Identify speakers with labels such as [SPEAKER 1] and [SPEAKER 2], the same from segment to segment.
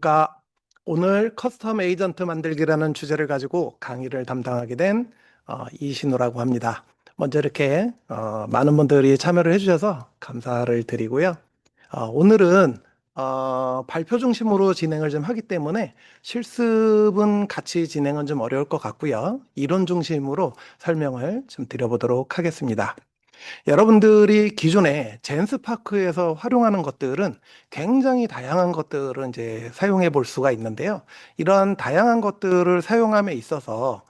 [SPEAKER 1] 그러니까 오늘 커스텀 에이전트 만들기라는 주제를 가지고 강의를 담당하게 된 이신우라고 합니다. 먼저 이렇게 많은 분들이 참여를 해주셔서 감사를 드리고요. 오늘은 발표 중심으로 진행을 좀 하기 때문에 실습은 같이 진행은 좀 어려울 것 같고요. 이론 중심으로 설명을 좀 드려보도록 하겠습니다. 여러분들이 기존에 젠스파크에서 활용하는 것들은 굉장히 다양한 것들을 이제 사용해 볼 수가 있는데요. 이런 다양한 것들을 사용함에 있어서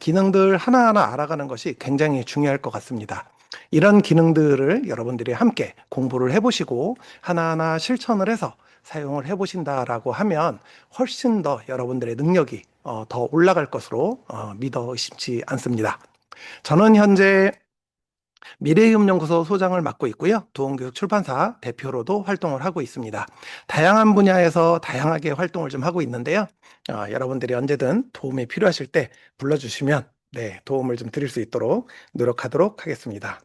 [SPEAKER 1] 기능들 하나하나 알아가는 것이 굉장히 중요할 것 같습니다. 이런 기능들을 여러분들이 함께 공부를 해보시고 하나하나 실천을 해서 사용을 해보신다라고 하면 훨씬 더 여러분들의 능력이 더 올라갈 것으로 믿어 의심치 않습니다. 저는 현재 미래의연구소 소장을 맡고 있고요. 도움교육 출판사 대표로도 활동을 하고 있습니다. 다양한 분야에서 다양하게 활동을 좀 하고 있는데요. 여러분들이 언제든 도움이 필요하실 때 불러주시면 네, 도움을 좀 드릴 수 있도록 노력하도록 하겠습니다.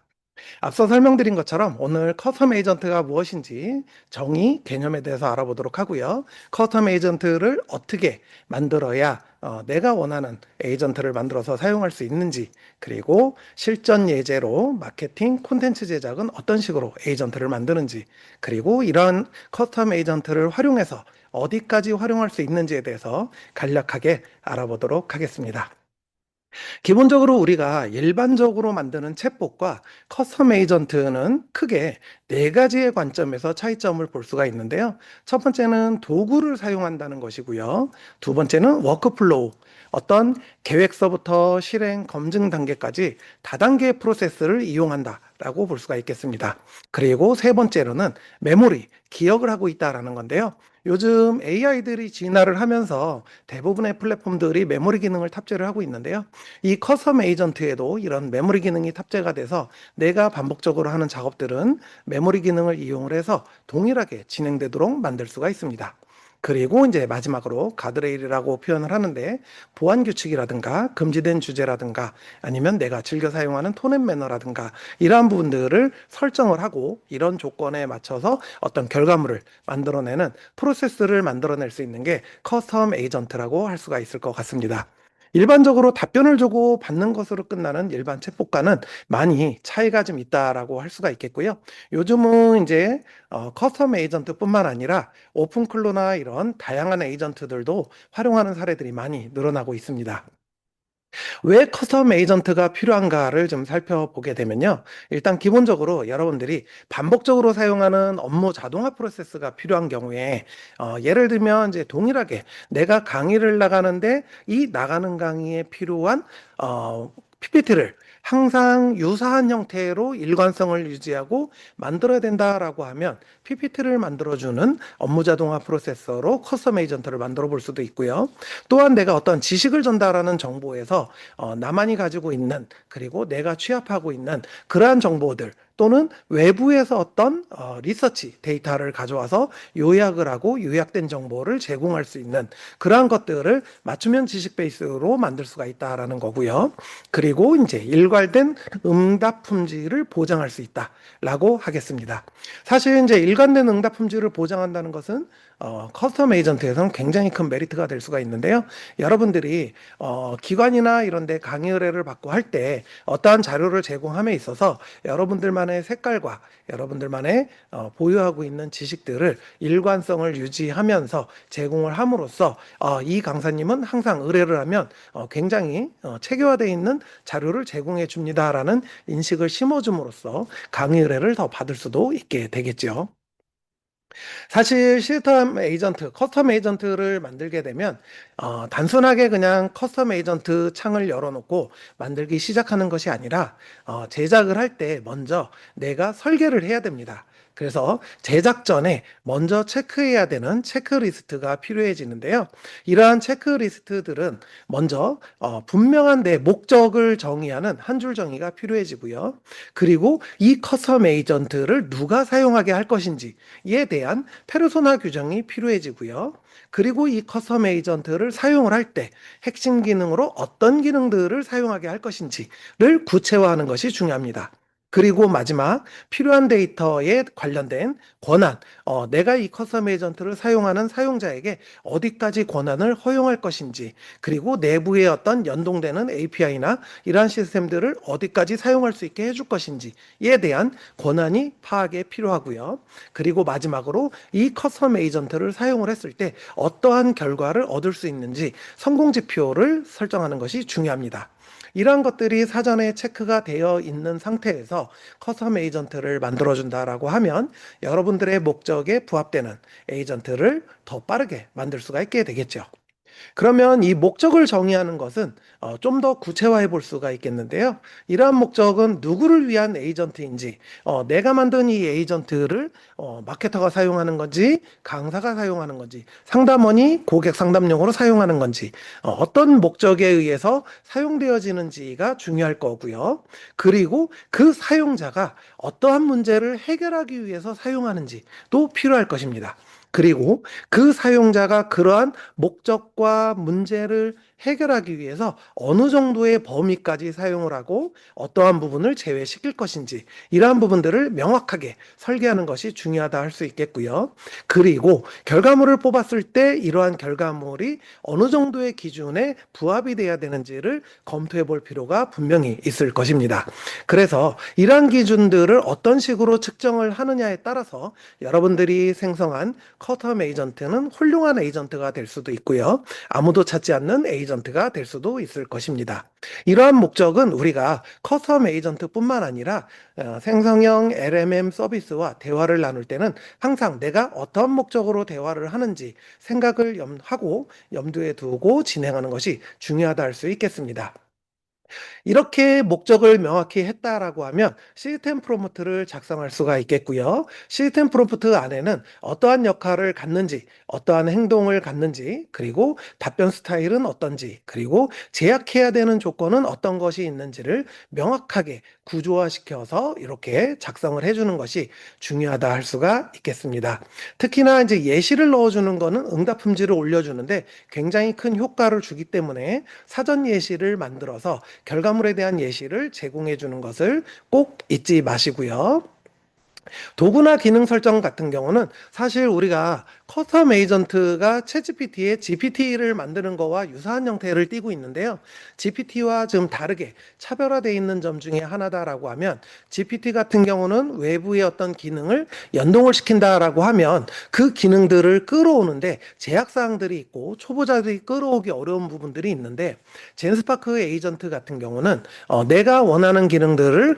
[SPEAKER 1] 앞서 설명드린 것처럼 오늘 커스텀 에이전트가 무엇인지 정의, 개념에 대해서 알아보도록 하고요. 커스텀 에이전트를 어떻게 만들어야 내가 원하는 에이전트를 만들어서 사용할 수 있는지, 그리고 실전 예제로 마케팅, 콘텐츠 제작은 어떤 식으로 에이전트를 만드는지, 그리고 이런 커스텀 에이전트를 활용해서 어디까지 활용할 수 있는지에 대해서 간략하게 알아보도록 하겠습니다. 기본적으로 우리가 일반적으로 만드는 챗봇과 커스텀 에이전트는 크게 네 가지의 관점에서 차이점을 볼 수가 있는데요. 첫 번째는 도구를 사용한다는 것이고요. 두 번째는 워크플로우, 어떤 계획서부터 실행, 검증 단계까지 다단계 프로세스를 이용한다라고 볼 수가 있겠습니다. 그리고 세 번째로는 메모리, 기억을 하고 있다라는 건데요. 요즘 AI들이 진화를 하면서 대부분의 플랫폼들이 메모리 기능을 탑재를 하고 있는데요. 이 커스텀 에이전트에도 이런 메모리 기능이 탑재가 돼서 내가 반복적으로 하는 작업들은 메모리 기능을 이용을 해서 동일하게 진행되도록 만들 수가 있습니다. 그리고 이제 마지막으로 가드레일이라고 표현을 하는데 보안 규칙이라든가 금지된 주제라든가 아니면 내가 즐겨 사용하는 톤 앤 매너라든가 이러한 부분들을 설정을 하고 이런 조건에 맞춰서 어떤 결과물을 만들어내는 프로세스를 만들어낼 수 있는 게 커스텀 에이전트라고 할 수가 있을 것 같습니다. 일반적으로 답변을 주고 받는 것으로 끝나는 일반 챗봇과는 많이 차이가 좀 있다라고 할 수가 있겠고요. 요즘은 이제 커스텀 에이전트뿐만 아니라 오픈클로나 이런 다양한 에이전트들도 활용하는 사례들이 많이 늘어나고 있습니다. 왜 커스텀 에이전트가 필요한가를 좀 살펴보게 되면요. 일단 기본적으로 여러분들이 반복적으로 사용하는 업무 자동화 프로세스가 필요한 경우에 예를 들면 이제 동일하게 내가 강의를 나가는데 이 나가는 강의에 필요한 PPT를 항상 유사한 형태로 일관성을 유지하고 만들어야 된다라고 하면 PPT를 만들어주는 업무 자동화 프로세서로 커스텀 에이전트를 만들어 볼 수도 있고요. 또한 내가 어떤 지식을 전달하는 정보에서 나만이 가지고 있는 그리고 내가 취합하고 있는 그러한 정보들 또는 외부에서 어떤 리서치 데이터를 가져와서 요약을 하고 요약된 정보를 제공할 수 있는 그러한 것들을 맞춤형 지식 베이스로 만들 수가 있다라는 거고요. 그리고 이제 일괄된 응답 품질을 보장할 수 있다라고 하겠습니다. 사실 이제 일관된 응답 품질을 보장한다는 것은 커스텀 에이전트에서는 굉장히 큰 메리트가 될 수가 있는데요. 여러분들이 기관이나 이런 데 강의 의뢰를 받고 할 때 어떠한 자료를 제공함에 있어서 여러분들만의 색깔과 여러분들만의 보유하고 있는 지식들을 일관성을 유지하면서 제공을 함으로써 이 강사님은 항상 의뢰를 하면 굉장히 체계화되어 있는 자료를 제공해 줍니다라는 인식을 심어줌으로써 강의 의뢰를 더 받을 수도 있게 되겠죠. 사실 시스템 에이전트, 커스텀 에이전트를 만들게 되면 단순하게 그냥 커스텀 에이전트 창을 열어놓고 만들기 시작하는 것이 아니라 제작을 할 때 먼저 내가 설계를 해야 됩니다. 그래서 제작 전에 먼저 체크해야 되는 체크리스트가 필요해지는데요. 이러한 체크리스트들은 먼저 분명한 내 목적을 정의하는 한 줄 정의가 필요해지고요. 그리고 이 커스텀 에이전트를 누가 사용하게 할 것인지에 대한 페르소나 규정이 필요해지고요. 그리고 이 커스텀 에이전트를 사용을 할 때 핵심 기능으로 어떤 기능들을 사용하게 할 것인지를 구체화하는 것이 중요합니다. 그리고 마지막 필요한 데이터에 관련된 권한, 내가 이 커스텀 에이전트를 사용하는 사용자에게 어디까지 권한을 허용할 것인지, 그리고 내부의 어떤 연동되는 API나 이러한 시스템들을 어디까지 사용할 수 있게 해줄 것인지에 대한 권한이 파악에 필요하고요. 그리고 마지막으로 이 커스텀 에이전트를 사용을 했을 때 어떠한 결과를 얻을 수 있는지 성공 지표를 설정하는 것이 중요합니다. 이러한 것들이 사전에 체크가 되어 있는 상태에서 커스텀 에이전트를 만들어준다라고 하면 여러분들의 목적에 부합되는 에이전트를 더 빠르게 만들 수가 있게 되겠죠. 그러면 이 목적을 정의하는 것은 좀 더 구체화해 볼 수가 있겠는데요. 이러한 목적은 누구를 위한 에이전트인지, 내가 만든 이 에이전트를 마케터가 사용하는 건지, 강사가 사용하는 건지, 상담원이 고객 상담용으로 사용하는 건지, 어떤 목적에 의해서 사용되어지는지가 중요할 거고요. 그리고 그 사용자가 어떠한 문제를 해결하기 위해서 사용하는지도 필요할 것입니다. 그리고 그 사용자가 그러한 목적과 문제를 해결하기 위해서 어느 정도의 범위까지 사용을 하고 어떠한 부분을 제외시킬 것인지 이러한 부분들을 명확하게 설계하는 것이 중요하다 할 수 있겠고요. 그리고 결과물을 뽑았을 때 이러한 결과물이 어느 정도의 기준에 부합이 돼야 되는지를 검토해 볼 필요가 분명히 있을 것입니다. 그래서 이러한 기준들을 어떤 식으로 측정을 하느냐에 따라서 여러분들이 생성한 커스텀 에이전트는 훌륭한 에이전트가 될 수도 있고요. 아무도 찾지 않는 에이전트가 될 수도 있을 것입니다. 이러한 목적은 우리가 커스텀 에이전트뿐만 아니라 생성형 LMM 서비스와 대화를 나눌 때는 항상 내가 어떤 목적으로 대화를 하는지 생각을 하고 염두에 두고 진행하는 것이 중요하다 할 수 있겠습니다. 이렇게 목적을 명확히 했다라고 하면 시스템 프롬프트를 작성할 수가 있겠고요. 시스템 프롬프트 안에는 어떠한 역할을 갖는지, 어떠한 행동을 갖는지, 그리고 답변 스타일은 어떤지, 그리고 제약해야 되는 조건은 어떤 것이 있는지를 명확하게 구조화시켜서 이렇게 작성을 해주는 것이 중요하다 할 수가 있겠습니다. 특히나 이제 예시를 넣어주는 거는 응답 품질을 올려주는데 굉장히 큰 효과를 주기 때문에 사전 예시를 만들어서 결과물에 대한 예시를 제공해 주는 것을 꼭 잊지 마시고요. 도구나 기능 설정 같은 경우는 사실 우리가 커스텀 에이전트가 챗GPT의 GPT를 만드는 거와 유사한 형태를 띠고 있는데요. GPT와 좀 다르게 차별화되어 있는 점 중에 하나다라고 하면 GPT 같은 경우는 외부의 어떤 기능을 연동을 시킨다라고 하면 그 기능들을 끌어오는데 제약사항들이 있고 초보자들이 끌어오기 어려운 부분들이 있는데 젠스파크 에이전트 같은 경우는 내가 원하는 기능들을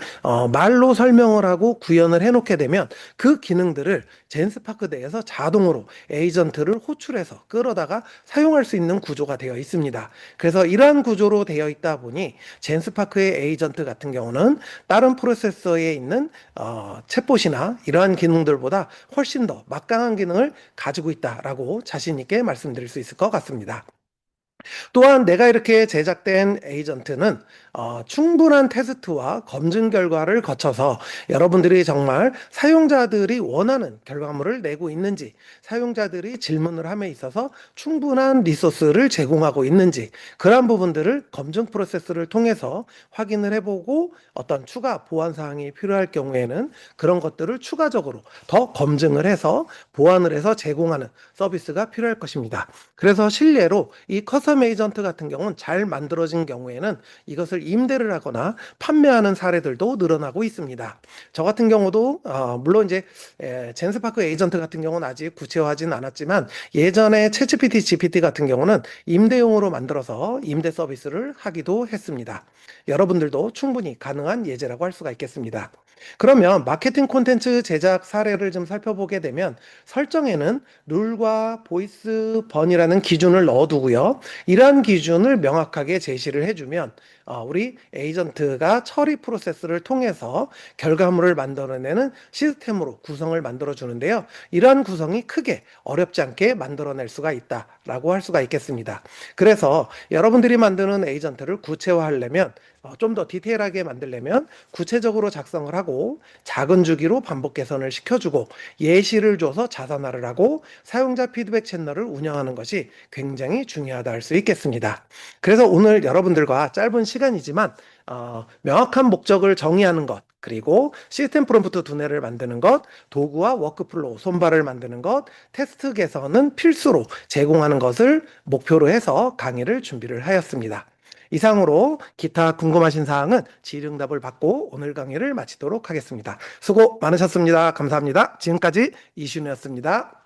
[SPEAKER 1] 말로 설명을 하고 구현을 해놓게 되면 그 기능들을 젠스파크 내에서 자동으로 에이전트를 호출해서 끌어다가 사용할 수 있는 구조가 되어 있습니다. 그래서 이러한 구조로 되어 있다 보니 젠스파크의 에이전트 같은 경우는 다른 프로세서에 있는 챗봇이나 이러한 기능들보다 훨씬 더 막강한 기능을 가지고 있다라고 자신 있게 말씀드릴 수 있을 것 같습니다. 또한 내가 이렇게 제작된 에이전트는 충분한 테스트와 검증 결과를 거쳐서 여러분들이 정말 사용자들이 원하는 결과물을 내고 있는지, 사용자들이 질문을 함에 있어서 충분한 리소스를 제공하고 있는지, 그러한 부분들을 검증 프로세스를 통해서 확인을 해보고 어떤 추가 보완 사항이 필요할 경우에는 그런 것들을 추가적으로 더 검증을 해서 보완을 해서 제공하는 서비스가 필요할 것입니다. 그래서 실례로 이 커스텀 에이전트 같은 경우는 잘 만들어진 경우에는 이것을 임대를 하거나 판매하는 사례들도 늘어나고 있습니다. 저 같은 경우도 물론 이제 젠스파크 에이전트 같은 경우는 아직 구체화하진 않았지만 예전에 챗GPT, GPT 같은 경우는 임대용으로 만들어서 임대 서비스를 하기도 했습니다. 여러분들도 충분히 가능한 예제라고 할 수가 있겠습니다. 그러면 마케팅 콘텐츠 제작 사례를 좀 살펴보게 되면 설정에는 룰과 보이스 번이라는 기준을 넣어두고요. 이러한 기준을 명확하게 제시를 해주면 우리 에이전트가 처리 프로세스를 통해서 결과물을 만들어내는 시스템으로 구성을 만들어 주는데요. 이러한 구성이 크게 어렵지 않게 만들어낼 수가 있다라고 할 수가 있겠습니다. 그래서 여러분들이 만드는 에이전트를 구체화하려면 좀 더 디테일하게 만들려면 구체적으로 작성을 하고 작은 주기로 반복 개선을 시켜주고 예시를 줘서 자산화를 하고 사용자 피드백 채널을 운영하는 것이 굉장히 중요하다 할 수 있겠습니다. 그래서 오늘 여러분들과 짧은 시간이지만 명확한 목적을 정의하는 것, 그리고 시스템 프롬프트 두뇌를 만드는 것, 도구와 워크플로우, 손발을 만드는 것, 테스트 개선은 필수로 제공하는 것을 목표로 해서 강의를 준비를 하였습니다. 이상으로 기타 궁금하신 사항은 질의응답을 받고 오늘 강의를 마치도록 하겠습니다. 수고 많으셨습니다. 감사합니다. 지금까지 이준우였습니다.